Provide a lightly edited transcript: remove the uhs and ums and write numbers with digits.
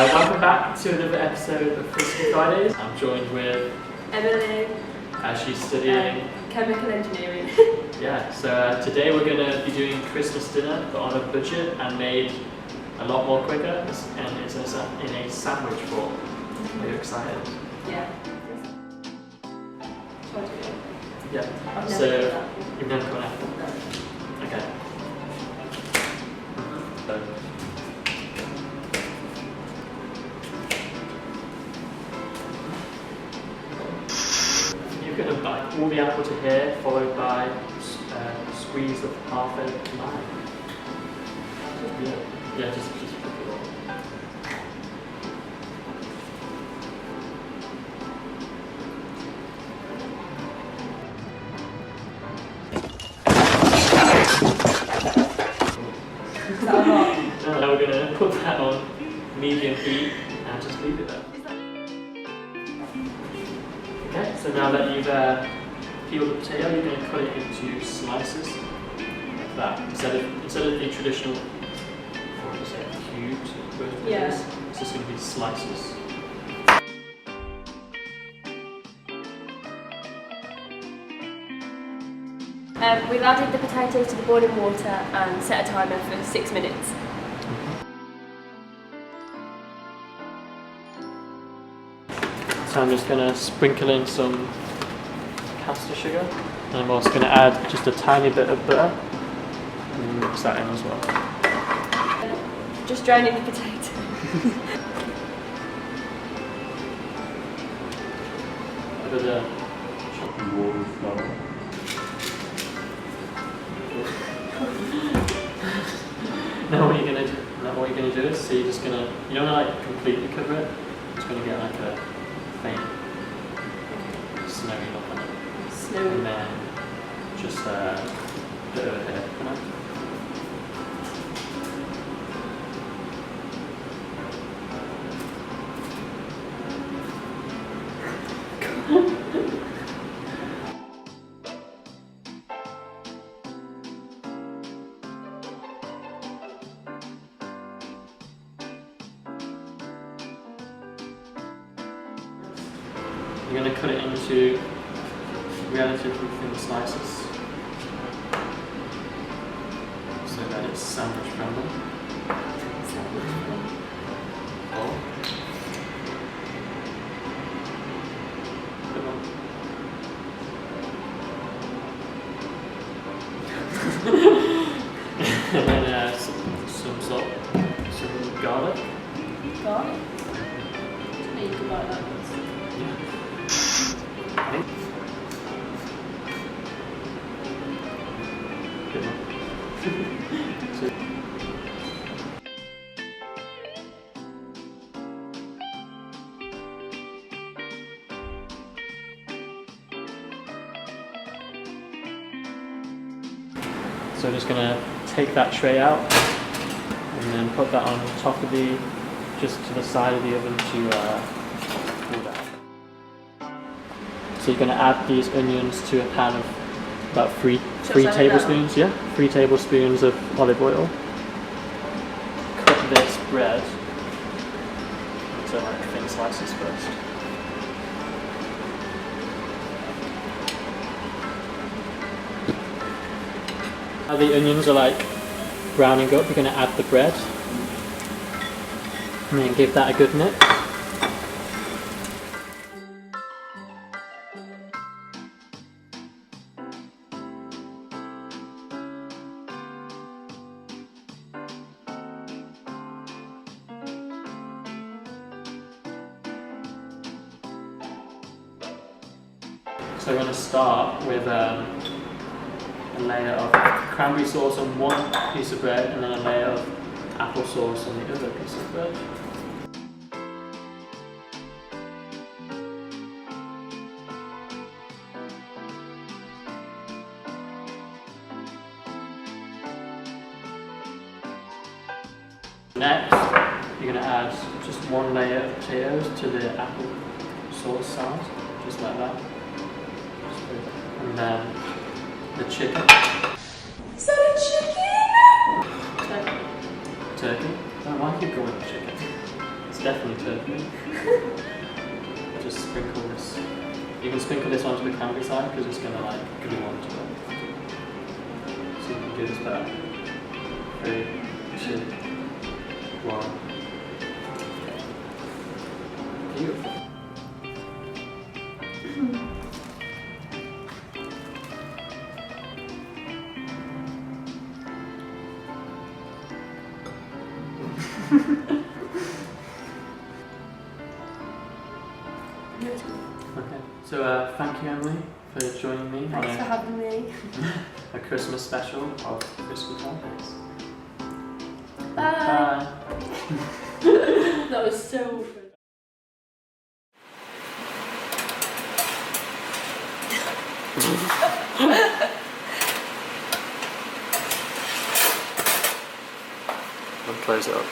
Welcome back to another episode of Frisky Fridays. I'm joined with Emily. She's studying chemical engineering. Yeah, so today we're going to be doing Christmas dinner, but on a budget and made a lot more quicker, and it's in a sandwich form. Are you excited? Yeah. Yeah. I've So never done that. you've never got an apple? No. Okay. So, you're going to bite all the apple to here, followed by a squeeze of half a lime. Yeah, just put it all. Now we're going to put that on medium heat and just leave it there. Okay, so now that you've peeled the potato, you're going to cut it into slices like that. Instead of the traditional, what would you say, cubes, Yeah. it's just going to be slices. We've added the potatoes to the boiling water and set a timer for 6 minutes. So I'm just going to sprinkle in some caster sugar, and I'm also going to add just a tiny bit of butter and mix that in as well. Just draining the potato. A bit of chopped wall flour. Now what you're going to do is, so you're just going to, you don't want to like completely cover it, it's going to get like a faint snowy look on it. Snowy. And then just a bit of a hit for now. You're going to cut it into relatively thin slices so that it's sandwich friendly. Oh. Good one. And then some salt, some garlic. Garlic? You can buy that. Yeah. Good one. So, we're just going to take that tray out and then put that on top of just to the side of the oven to cool down. So you're going to add these onions to a pan of about three tablespoons, yeah, 3 tablespoons of olive oil. Cut this bread into like thin slices first. Now the onions are like browning up, you're going to add the bread and then give that a good mix. So we're going to start with a layer of cranberry sauce on one piece of bread and then a layer of applesauce on the other piece of bread. Next, you're going to add just one layer of potatoes to the apple sauce side, just like that. And then the chicken. Is that a chicken? Turkey. Oh, why keep going with chicken? It's definitely turkey. Just sprinkle this. You can sprinkle this onto the cranberry side because it's going to like glue onto it. So you can do this back. 3, 2, 1. Beautiful. Okay, so thank you, Emily, for joining me Thanks for having me. a Christmas special of Frisky Topics. Bye. That was so good. I'll close it up.